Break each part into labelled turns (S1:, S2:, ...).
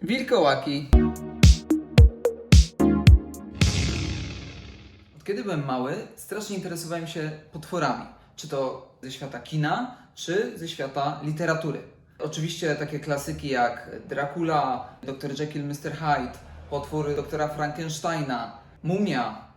S1: Wilkołaki. Od kiedy byłem mały, strasznie interesowałem się potworami. Czy to ze świata kina, czy ze świata literatury. Oczywiście takie klasyki jak Dracula, Dr. Jekyll, Mr. Hyde, potwór doktora Frankensteina, Mumia,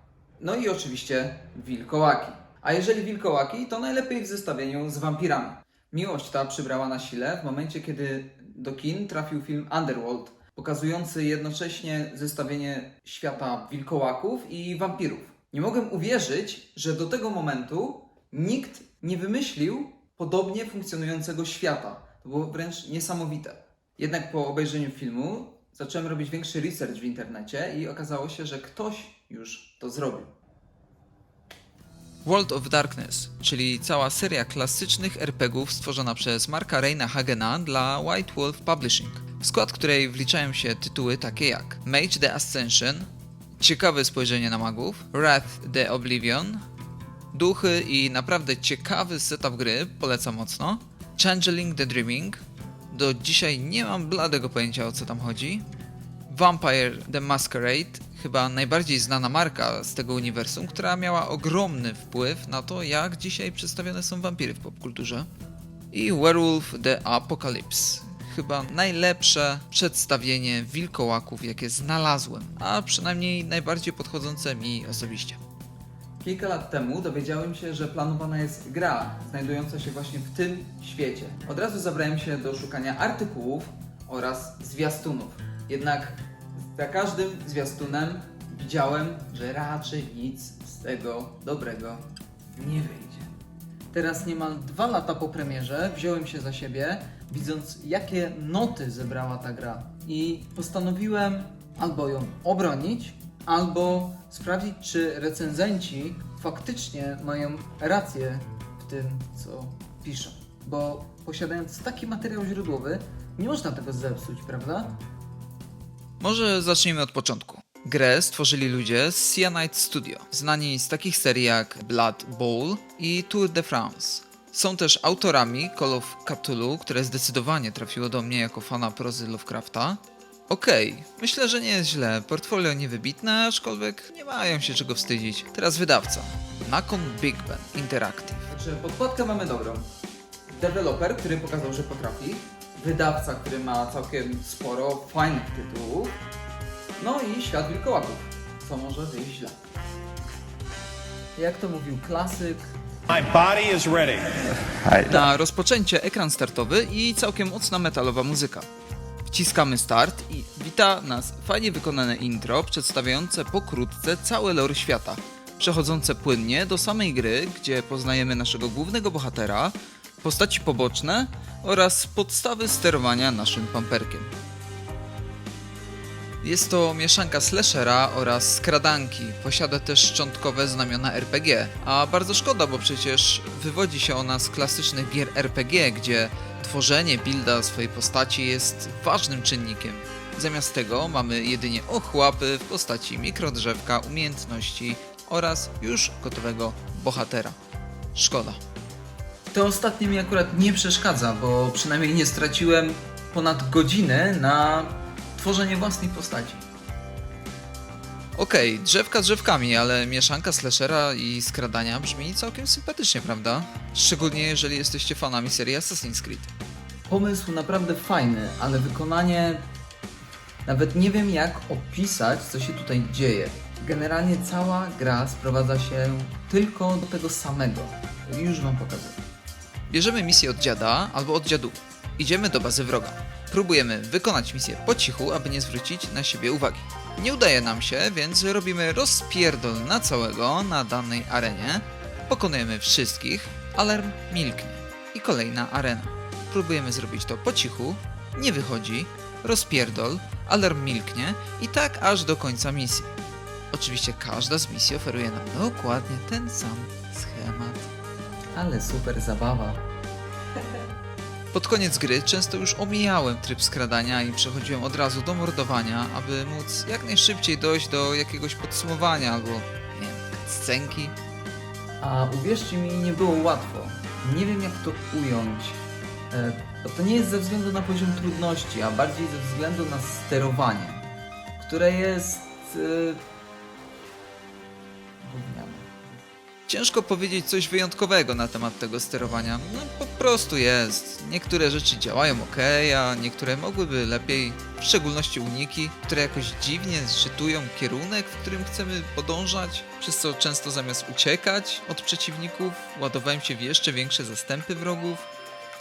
S1: no i oczywiście wilkołaki. A jeżeli wilkołaki, to najlepiej w zestawieniu z wampirami. Miłość ta przybrała na sile w momencie, kiedy do kin trafił film Underworld, pokazujący jednocześnie zestawienie świata wilkołaków i wampirów. Nie mogłem uwierzyć, że do tego momentu nikt nie wymyślił podobnie funkcjonującego świata. To było wręcz niesamowite. Jednak po obejrzeniu filmu zacząłem robić większy research w internecie i okazało się, że ktoś już to zrobił. World of Darkness, czyli cała seria klasycznych RPGów stworzona przez Marka Reina Hagena dla White Wolf Publishing, w skład której wliczają się tytuły takie jak Mage the Ascension, ciekawe spojrzenie na magów, Wrath the Oblivion, duchy i naprawdę ciekawy setup gry, polecam mocno, Changeling the Dreaming, do dzisiaj nie mam bladego pojęcia o co tam chodzi, Vampire the Masquerade, chyba najbardziej znana marka z tego uniwersum, która miała ogromny wpływ na to, jak dzisiaj przedstawione są wampiry w popkulturze. I Werewolf the Apocalypse, chyba najlepsze przedstawienie wilkołaków, jakie znalazłem, a przynajmniej najbardziej podchodzące mi osobiście. Kilka lat temu dowiedziałem się, że planowana jest gra znajdująca się właśnie w tym świecie. Od razu zabrałem się do szukania artykułów oraz zwiastunów. Jednak za każdym zwiastunem widziałem, że raczej nic z tego dobrego nie wyjdzie. Teraz niemal 2 lata po premierze wziąłem się za siebie, widząc jakie noty zebrała ta gra. I postanowiłem albo ją obronić, albo sprawdzić, czy recenzenci faktycznie mają rację w tym, co piszą. Bo posiadając taki materiał źródłowy, nie można tego zepsuć, prawda? Może zacznijmy od początku. Grę stworzyli ludzie z Cyanide Studio, znani z takich serii jak Blood Bowl i Tour de France. Są też autorami Call of Cthulhu, które zdecydowanie trafiło do mnie jako fana prozy Lovecrafta. Okej, myślę, że nie jest źle, portfolio niewybitne, aczkolwiek nie mają się czego wstydzić. Teraz wydawca. Nacon Big Ben Interactive. Także podkładkę mamy dobrą. Deweloper, który pokazał, że potrafi. Wydawca, który ma całkiem sporo fajnych tytułów. No i świat wilkołaków, co może wyjść źle. Jak to mówił klasyk,
S2: My body is ready.
S1: na rozpoczęcie ekran startowy i całkiem mocna metalowa muzyka. Wciskamy start i wita nas fajnie wykonane intro przedstawiające pokrótce cały lore świata, przechodzące płynnie do samej gry, gdzie poznajemy naszego głównego bohatera, postaci poboczne oraz podstawy sterowania naszym pamperkiem. Jest to mieszanka slashera oraz skradanki, posiada też szczątkowe znamiona RPG, a bardzo szkoda, bo przecież wywodzi się ona z klasycznych gier RPG, gdzie tworzenie builda swojej postaci jest ważnym czynnikiem. Zamiast tego mamy jedynie ochłapy w postaci mikrodrzewka, umiejętności oraz już gotowego bohatera. Szkoda. To ostatnie mi akurat nie przeszkadza, bo przynajmniej nie straciłem ponad godzinę na tworzenie własnej postaci. Okej, drzewka z drzewkami, ale mieszanka slashera i skradania brzmi całkiem sympatycznie, prawda? Szczególnie jeżeli jesteście fanami serii Assassin's Creed. Pomysł naprawdę fajny, ale wykonanie... Nawet nie wiem jak opisać, co się tutaj dzieje. Generalnie cała gra sprowadza się tylko do tego samego. Już wam pokażę. Bierzemy misję od dziada albo od dziadów. Idziemy do bazy wroga. Próbujemy wykonać misję po cichu, aby nie zwrócić na siebie uwagi. Nie udaje nam się, więc robimy rozpierdol na całego na danej arenie. Pokonujemy wszystkich, alarm milknie i kolejna arena. Próbujemy zrobić to po cichu, nie wychodzi, rozpierdol, alarm milknie i tak aż do końca misji. Oczywiście każda z misji oferuje nam dokładnie ten sam schemat. Ale super zabawa. Pod koniec gry często już omijałem tryb skradania i przechodziłem od razu do mordowania, aby móc jak najszybciej dojść do jakiegoś podsumowania albo, nie wiem, scenki. A uwierzcie mi, nie było łatwo. Nie wiem jak to ująć.
S3: To nie jest ze względu na poziom trudności, a bardziej ze względu na sterowanie, które jest gówniane.
S1: Ciężko powiedzieć coś wyjątkowego na temat tego sterowania. No po prostu jest. Niektóre rzeczy działają ok, a niektóre mogłyby lepiej. W szczególności uniki, które jakoś dziwnie zczytują kierunek, w którym chcemy podążać, przez co często zamiast uciekać od przeciwników, ładowałem się w jeszcze większe zastępy wrogów.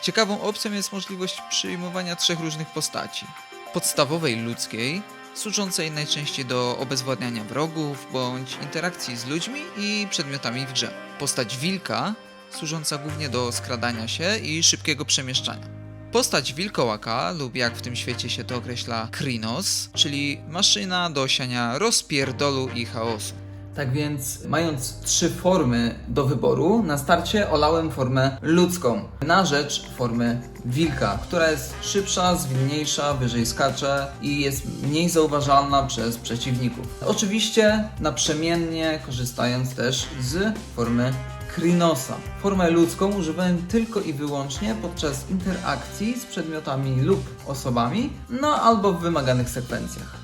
S1: Ciekawą opcją jest możliwość przyjmowania 3 różnych postaci. Podstawowej ludzkiej, służącej najczęściej do obezwładniania wrogów bądź interakcji z ludźmi i przedmiotami w grze. Postać wilka, służąca głównie do skradania się i szybkiego przemieszczania. Postać wilkołaka, lub jak w tym świecie się to określa Krynos, czyli maszyna do siania rozpierdolu i chaosu.
S3: Tak więc, mając 3 formy do wyboru, na starcie olałem formę ludzką na rzecz formy wilka, która jest szybsza, zwinniejsza, wyżej skacze i jest mniej zauważalna przez przeciwników. Oczywiście naprzemiennie korzystając też z formy Krynosa. Formę ludzką używałem tylko i wyłącznie podczas interakcji z przedmiotami lub osobami, no albo w wymaganych sekwencjach.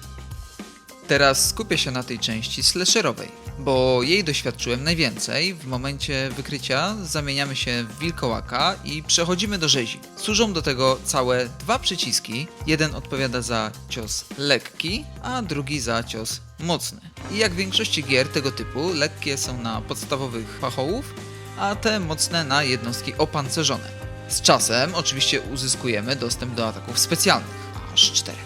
S1: Teraz skupię się na tej części slasherowej, bo jej doświadczyłem najwięcej. W momencie wykrycia zamieniamy się w wilkołaka i przechodzimy do rzezi. Służą do tego całe 2 przyciski. Jeden odpowiada za cios lekki, a drugi za cios mocny. I jak w większości gier tego typu, lekkie są na podstawowych pachołów, a te mocne na jednostki opancerzone. Z czasem oczywiście uzyskujemy dostęp do ataków specjalnych, aż 4.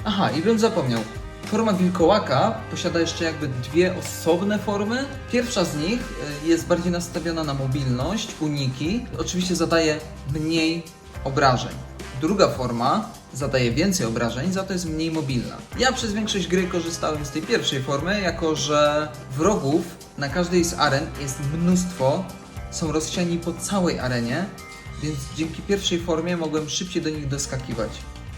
S3: Aha, i bym zapomniał. Forma wilkołaka posiada jeszcze jakby 2 osobne formy. Pierwsza z nich jest bardziej nastawiona na mobilność, uniki. Oczywiście zadaje mniej obrażeń. Druga forma zadaje więcej obrażeń, za to jest mniej mobilna. Ja przez większość gry korzystałem z tej pierwszej formy, jako że wrogów na każdej z aren jest mnóstwo, są rozsiani po całej arenie, więc dzięki pierwszej formie mogłem szybciej do nich doskakiwać.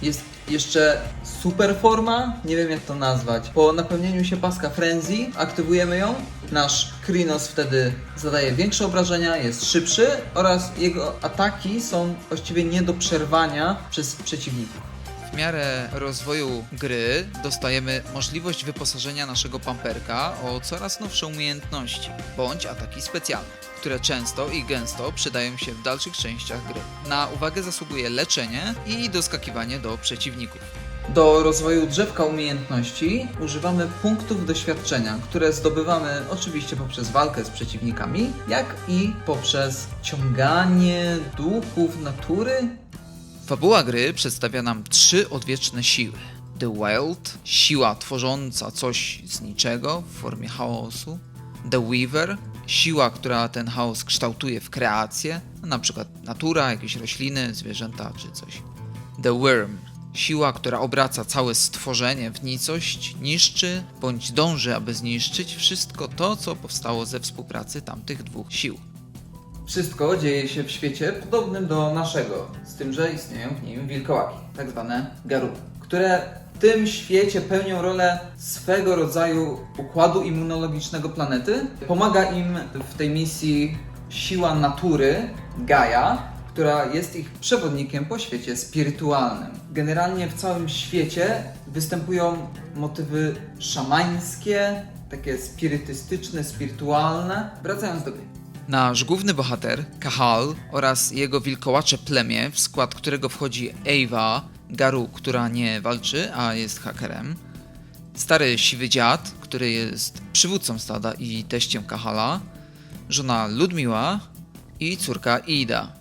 S3: Jest jeszcze super forma, nie wiem jak to nazwać. Po napełnieniu się paska Frenzy aktywujemy ją. Nasz Krynos wtedy zadaje większe obrażenia, jest szybszy oraz jego ataki są właściwie nie do przerwania przez przeciwników.
S1: W miarę rozwoju gry dostajemy możliwość wyposażenia naszego pamperka o coraz nowsze umiejętności bądź ataki specjalne, które często i gęsto przydają się w dalszych częściach gry. Na uwagę zasługuje leczenie i doskakiwanie do przeciwników.
S3: Do rozwoju drzewka umiejętności używamy punktów doświadczenia, które zdobywamy oczywiście poprzez walkę z przeciwnikami, jak i poprzez ciąganie duchów natury.
S1: Fabuła gry przedstawia nam 3 odwieczne siły. The Wild, siła tworząca coś z niczego w formie chaosu. The Weaver, siła, która ten chaos kształtuje w kreację, na przykład natura, jakieś rośliny, zwierzęta czy coś. The Worm, siła, która obraca całe stworzenie w nicość, niszczy bądź dąży, aby zniszczyć wszystko to, co powstało ze współpracy tamtych 2 sił.
S3: Wszystko dzieje się w świecie podobnym do naszego, z tym, że istnieją w nim wilkołaki, tak zwane garuby, które w tym świecie pełnią rolę swego rodzaju układu immunologicznego planety. Pomaga im w tej misji siła natury, Gaia, która jest ich przewodnikiem po świecie spirytualnym. Generalnie w całym świecie występują motywy szamańskie, takie spirytystyczne, spirytualne. Wracając do gry.
S1: Nasz główny bohater, Kahal oraz jego wilkołacze plemię, w skład którego wchodzi Ewa, Garu, która nie walczy, a jest hakerem, stary siwy dziad, który jest przywódcą stada i teściem Kahala, żona Ludmiła i córka Ida.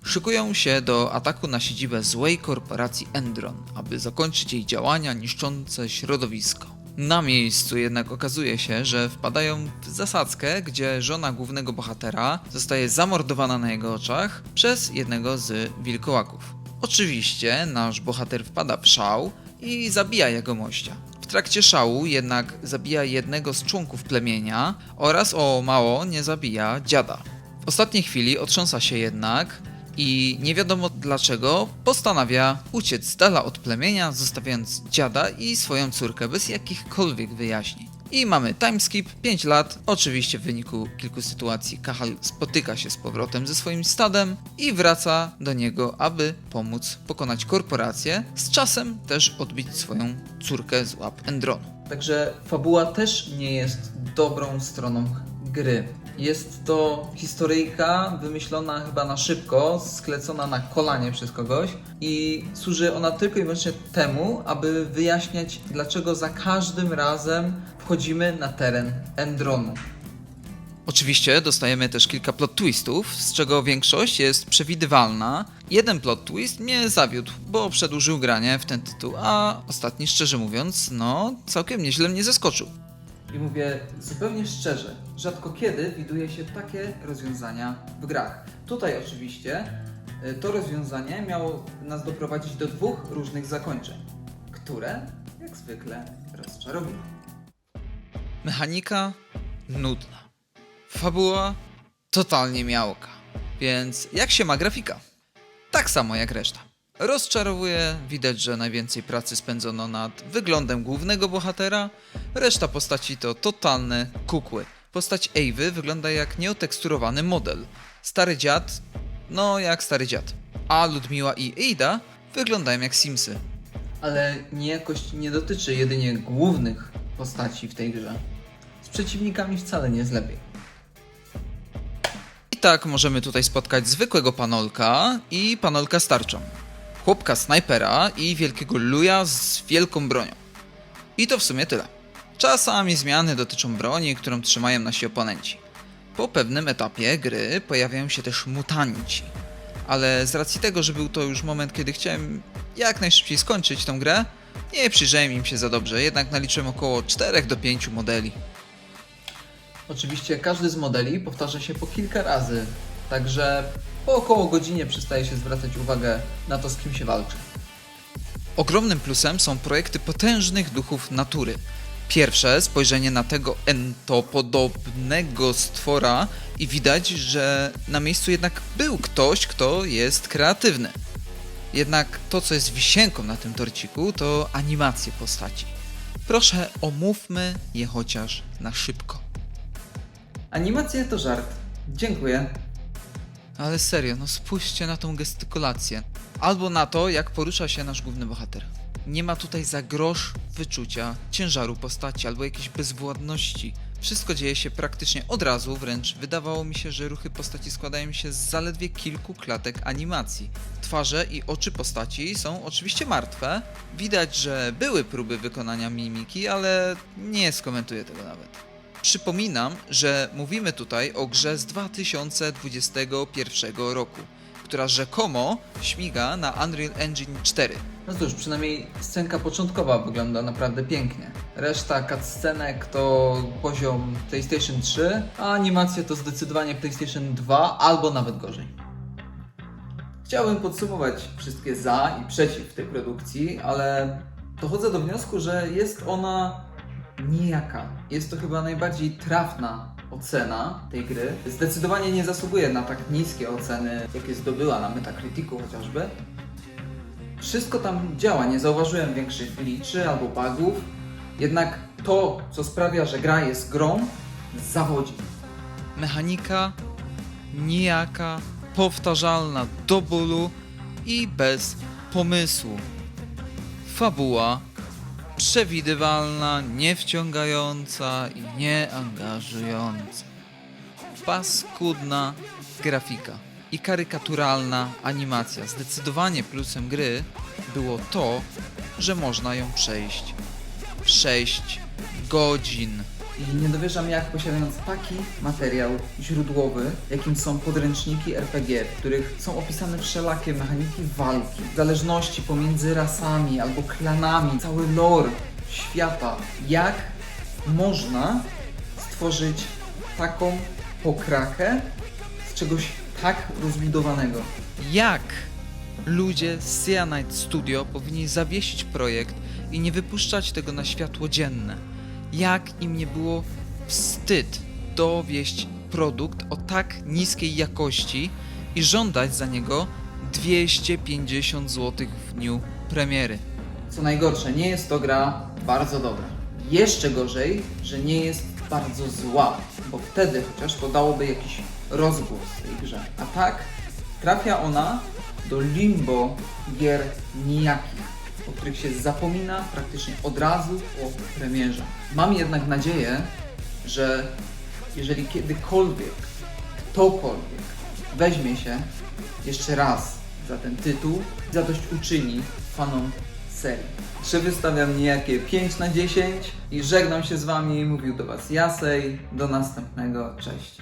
S1: Szykują się do ataku na siedzibę złej korporacji Endron, aby zakończyć jej działania niszczące środowisko. Na miejscu jednak okazuje się, że wpadają w zasadzkę, gdzie żona głównego bohatera zostaje zamordowana na jego oczach przez jednego z wilkołaków. Oczywiście nasz bohater wpada w szał i zabija jego mościa. W trakcie szału jednak zabija jednego z członków plemienia oraz o mało nie zabija dziada. W ostatniej chwili otrząsa się jednak i nie wiadomo dlaczego postanawia uciec z dala od plemienia, zostawiając dziada i swoją córkę bez jakichkolwiek wyjaśnień. I mamy timeskip, 5 lat. Oczywiście w wyniku kilku sytuacji Kahal spotyka się z powrotem ze swoim stadem i wraca do niego, aby pomóc pokonać korporację, z czasem też odbić swoją córkę z łap Endronu.
S3: Także fabuła też nie jest dobrą stroną gry. Jest to historyjka wymyślona chyba na szybko, sklecona na kolanie przez kogoś i służy ona tylko i wyłącznie temu, aby wyjaśniać, dlaczego za każdym razem wchodzimy na teren Endronu.
S1: Oczywiście dostajemy też kilka plot twistów, z czego większość jest przewidywalna. Jeden plot twist mnie zawiódł, bo przedłużył granie w ten tytuł, a ostatni, szczerze mówiąc, całkiem nieźle mnie zaskoczył.
S3: I mówię zupełnie szczerze, rzadko kiedy widuje się takie rozwiązania w grach. Tutaj oczywiście to rozwiązanie miało nas doprowadzić do dwóch różnych zakończeń, które jak zwykle rozczarowały.
S1: Mechanika nudna. Fabuła totalnie miałka. Więc jak się ma grafika? Tak samo jak reszta. Rozczarowuje, widać, że najwięcej pracy spędzono nad wyglądem głównego bohatera, reszta postaci to totalne kukły. Postać Ewy wygląda jak nieoteksturowany model. Stary dziad, jak stary dziad. A Ludmiła i Ada wyglądają jak Simsy.
S3: Ale niejakość nie dotyczy jedynie głównych postaci w tej grze. Z przeciwnikami wcale nie jest lepiej.
S1: I tak możemy tutaj spotkać zwykłego panolka i panolka z tarczą. Chłopka snajpera i wielkiego luja z wielką bronią. I to w sumie tyle. Czasami zmiany dotyczą broni, którą trzymają nasi oponenci. Po pewnym etapie gry pojawiają się też mutanci. Ale z racji tego, że był to już moment, kiedy chciałem jak najszybciej skończyć tę grę, nie przyjrzałem im się za dobrze, jednak naliczyłem około 4 do 5 modeli.
S3: Oczywiście każdy z modeli powtarza się po kilka razy, także po około godzinie przestaje się zwracać uwagę na to, z kim się walczy.
S1: Ogromnym plusem są projekty potężnych duchów natury. Pierwsze spojrzenie na tego entopodobnego stwora i widać, że na miejscu jednak był ktoś, kto jest kreatywny. Jednak to, co jest wisienką na tym torciku, to animacje postaci. Proszę, omówmy je chociaż na szybko.
S3: Animacje to żart. Dziękuję.
S1: Ale serio, spójrzcie na tą gestykulację. Albo na to, jak porusza się nasz główny bohater. Nie ma tutaj za grosz wyczucia ciężaru postaci albo jakiejś bezwładności. Wszystko dzieje się praktycznie od razu, wręcz wydawało mi się, że ruchy postaci składają się z zaledwie kilku klatek animacji. Twarze i oczy postaci są oczywiście martwe. Widać, że były próby wykonania mimiki, ale nie skomentuję tego nawet. Przypominam, że mówimy tutaj o grze z 2021 roku, która rzekomo śmiga na Unreal Engine 4.
S3: No cóż, przynajmniej scenka początkowa wygląda naprawdę pięknie. Reszta cutscenek to poziom PlayStation 3, a animacje to zdecydowanie PlayStation 2 albo nawet gorzej. Chciałbym podsumować wszystkie za i przeciw tej produkcji, ale dochodzę do wniosku, że jest ona nijaka. Jest to chyba najbardziej trafna ocena tej gry. Zdecydowanie nie zasługuje na tak niskie oceny, jakie zdobyła na Metacriticu chociażby. Wszystko tam działa, nie zauważyłem większych glitchy albo bugów. Jednak to, co sprawia, że gra jest grą, zawodzi.
S1: Mechanika nijaka, powtarzalna do bólu i bez pomysłu. Fabuła przewidywalna, niewciągająca i nieangażująca. Paskudna grafika i karykaturalna animacja. Zdecydowanie plusem gry było to, że można ją przejść w 6 godzin.
S3: I nie dowierzam, jak posiadając taki materiał źródłowy, jakim są podręczniki RPG, w których są opisane wszelakie mechaniki walki, zależności pomiędzy rasami albo klanami, cały lore świata, jak można stworzyć taką pokrakę z czegoś tak rozbudowanego.
S1: Jak ludzie z Cyanide Studio powinni zawiesić projekt i nie wypuszczać tego na światło dzienne? Jak im nie było wstyd dowieść produkt o tak niskiej jakości i żądać za niego 250 zł w dniu premiery?
S3: Co najgorsze, nie jest to gra bardzo dobra. Jeszcze gorzej, że nie jest bardzo zła, bo wtedy chociaż to dałoby jakiś rozgłos tej grze. A tak trafia ona do limbo gier nijakich, o których się zapomina praktycznie od razu po premierze. Mam jednak nadzieję, że jeżeli kiedykolwiek ktokolwiek weźmie się jeszcze raz za ten tytuł, zadośćuczyni fanom serii. Że wystawiam niejakie 5 na 10 i żegnam się z Wami. Mówił do Was Jasej. Do następnego. Cześć.